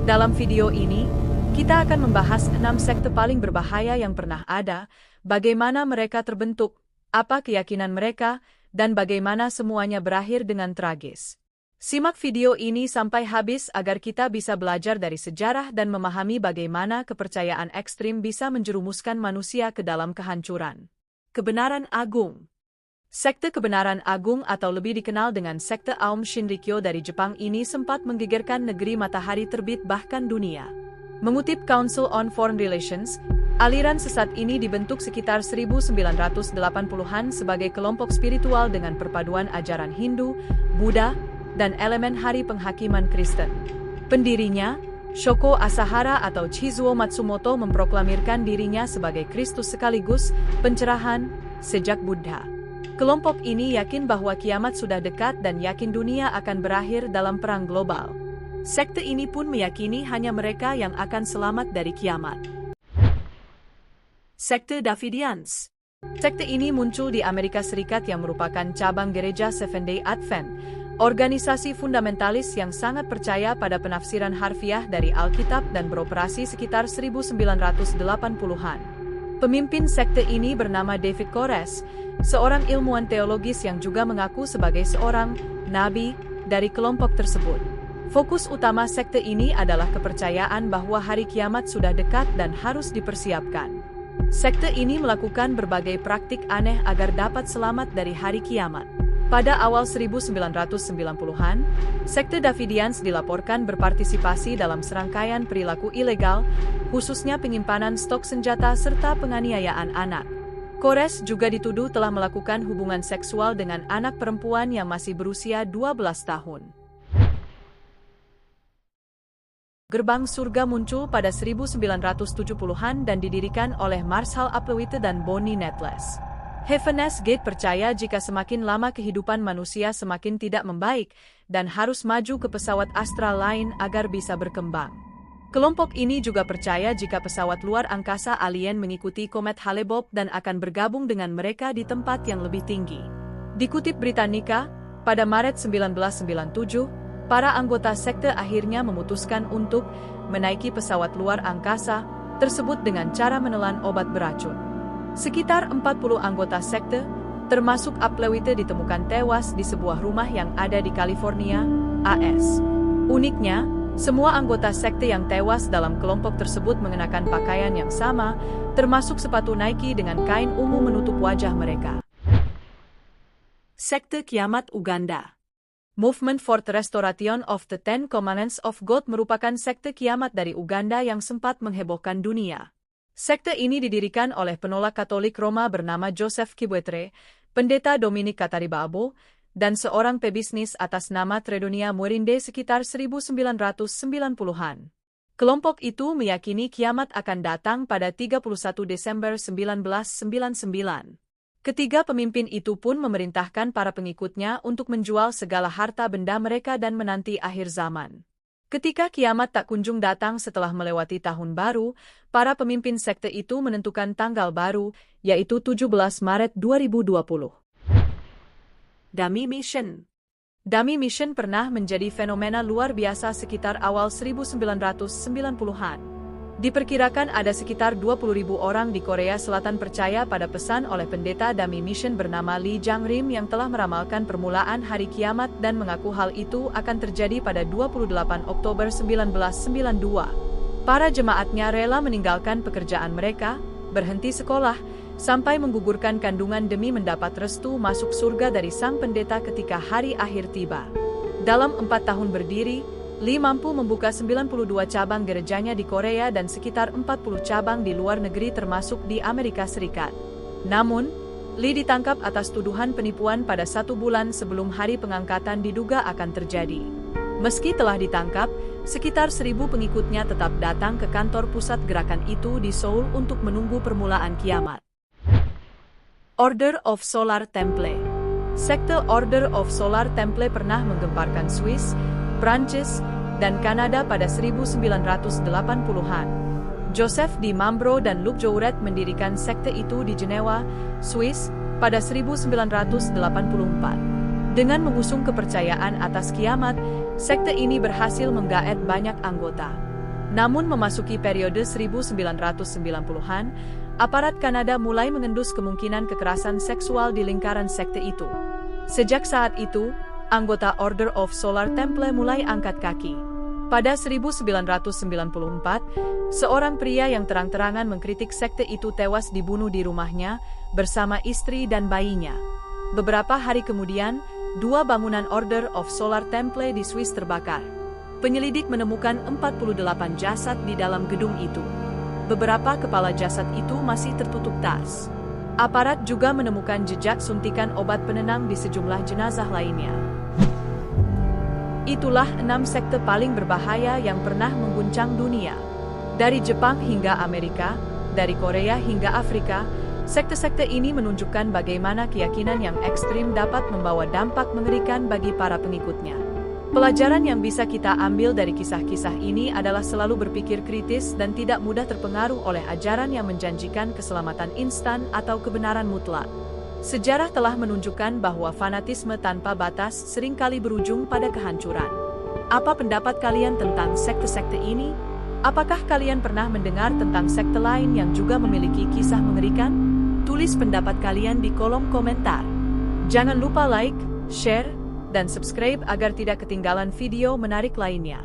Dalam video ini, kita akan membahas 6 sekte paling berbahaya yang pernah ada, bagaimana mereka terbentuk, apa keyakinan mereka, dan bagaimana semuanya berakhir dengan tragis. Simak video ini sampai habis agar kita bisa belajar dari sejarah dan memahami bagaimana kepercayaan ekstrim bisa menjerumuskan manusia ke dalam kehancuran. Kebenaran Agung. Sekte Kebenaran Agung atau lebih dikenal dengan sekte Aum Shinrikyo dari Jepang ini sempat menggegerkan negeri matahari terbit bahkan dunia. Mengutip Council on Foreign Relations, aliran sesat ini dibentuk sekitar 1980-an sebagai kelompok spiritual dengan perpaduan ajaran Hindu, Buddha, dan elemen hari penghakiman Kristen. Pendirinya, Shoko Asahara atau Chizuo Matsumoto memproklamirkan dirinya sebagai Kristus sekaligus pencerahan sejak Buddha. Kelompok ini yakin bahwa kiamat sudah dekat dan yakin dunia akan berakhir dalam perang global. Sekte ini pun meyakini hanya mereka yang akan selamat dari kiamat. Sekte Davidians. Sekte ini muncul di Amerika Serikat yang merupakan cabang gereja Seventh-day Advent, organisasi fundamentalis yang sangat percaya pada penafsiran harfiah dari Alkitab dan beroperasi sekitar 1980-an. Pemimpin sekte ini bernama David Koresh, seorang ilmuwan teologis yang juga mengaku sebagai seorang nabi dari kelompok tersebut. Fokus utama sekte ini adalah kepercayaan bahwa hari kiamat sudah dekat dan harus dipersiapkan. Sekte ini melakukan berbagai praktik aneh agar dapat selamat dari hari kiamat. Pada awal 1990-an, sekte Davidians dilaporkan berpartisipasi dalam serangkaian perilaku ilegal, khususnya penyimpanan stok senjata serta penganiayaan anak. Koresh juga dituduh telah melakukan hubungan seksual dengan anak perempuan yang masih berusia 12 tahun. Gerbang Surga muncul pada 1970-an dan didirikan oleh Marshall Applewhite dan Bonnie Nettles. Heaven's Gate percaya jika semakin lama kehidupan manusia semakin tidak membaik dan harus maju ke pesawat astral lain agar bisa berkembang. Kelompok ini juga percaya jika pesawat luar angkasa alien mengikuti komet Hale-Bopp dan akan bergabung dengan mereka di tempat yang lebih tinggi. Dikutip Britannica, pada Maret 1997, para anggota sekte akhirnya memutuskan untuk menaiki pesawat luar angkasa tersebut dengan cara menelan obat beracun. Sekitar 40 anggota sekte, termasuk Applewhite ditemukan tewas di sebuah rumah yang ada di California, AS. Uniknya, semua anggota sekte yang tewas dalam kelompok tersebut mengenakan pakaian yang sama, termasuk sepatu Nike dengan kain ungu menutup wajah mereka. Sekte Kiamat Uganda. Movement for the Restoration of the Ten Commandments of God merupakan sekte kiamat dari Uganda yang sempat menghebohkan dunia. Sekte ini didirikan oleh penolak Katolik Roma bernama Joseph Kibwetre, pendeta Dominik Kataribabo, dan seorang pebisnis atas nama Tredonia Muirinde sekitar 1990-an. Kelompok itu meyakini kiamat akan datang pada 31 Desember 1999. Ketiga pemimpin itu pun memerintahkan para pengikutnya untuk menjual segala harta benda mereka dan menanti akhir zaman. Ketika kiamat tak kunjung datang setelah melewati tahun baru, para pemimpin sekte itu menentukan tanggal baru, yaitu 17 Maret 2020. Dummy Mission. Dummy Mission pernah menjadi fenomena luar biasa sekitar awal 1990-an. Diperkirakan ada sekitar 20.000 orang di Korea Selatan percaya pada pesan oleh pendeta Dummy Mission bernama Lee Jang-rim yang telah meramalkan permulaan hari kiamat dan mengaku hal itu akan terjadi pada 28 Oktober 1992. Para jemaatnya rela meninggalkan pekerjaan mereka, berhenti sekolah, sampai menggugurkan kandungan demi mendapat restu masuk surga dari sang pendeta ketika hari akhir tiba. Dalam 4 tahun berdiri, Lee mampu membuka 92 cabang gerejanya di Korea dan sekitar 40 cabang di luar negeri termasuk di Amerika Serikat. Namun, Lee ditangkap atas tuduhan penipuan pada 1 bulan sebelum hari pengangkatan diduga akan terjadi. Meski telah ditangkap, sekitar 1.000 pengikutnya tetap datang ke kantor pusat gerakan itu di Seoul untuk menunggu permulaan kiamat. Order of Solar Temple. Sekte Order of Solar Temple pernah menggemparkan Swiss, Prancis, dan Kanada pada 1980-an. Joseph D. Mambro dan Luc Jouret mendirikan sekte itu di Jenewa, Swiss, pada 1984. Dengan mengusung kepercayaan atas kiamat, sekte ini berhasil menggaet banyak anggota. Namun memasuki periode 1990-an, aparat Kanada mulai mengendus kemungkinan kekerasan seksual di lingkaran sekte itu. Sejak saat itu, anggota Order of Solar Temple mulai angkat kaki. Pada 1994, seorang pria yang terang-terangan mengkritik sekte itu tewas dibunuh di rumahnya bersama istri dan bayinya. Beberapa hari kemudian, 2 bangunan Order of Solar Temple di Swiss terbakar. Penyelidik menemukan 48 jasad di dalam gedung itu. Beberapa kepala jasad itu masih tertutup tas. Aparat juga menemukan jejak suntikan obat penenang di sejumlah jenazah lainnya. Itulah 6 sekte paling berbahaya yang pernah mengguncang dunia. Dari Jepang hingga Amerika, dari Korea hingga Afrika, sekte-sekte ini menunjukkan bagaimana keyakinan yang ekstrim dapat membawa dampak mengerikan bagi para pengikutnya. Pelajaran yang bisa kita ambil dari kisah-kisah ini adalah selalu berpikir kritis dan tidak mudah terpengaruh oleh ajaran yang menjanjikan keselamatan instan atau kebenaran mutlak. Sejarah telah menunjukkan bahwa fanatisme tanpa batas seringkali berujung pada kehancuran. Apa pendapat kalian tentang sekte-sekte ini? Apakah kalian pernah mendengar tentang sekte lain yang juga memiliki kisah mengerikan? Tulis pendapat kalian di kolom komentar. Jangan lupa like, share, dan subscribe agar tidak ketinggalan video menarik lainnya.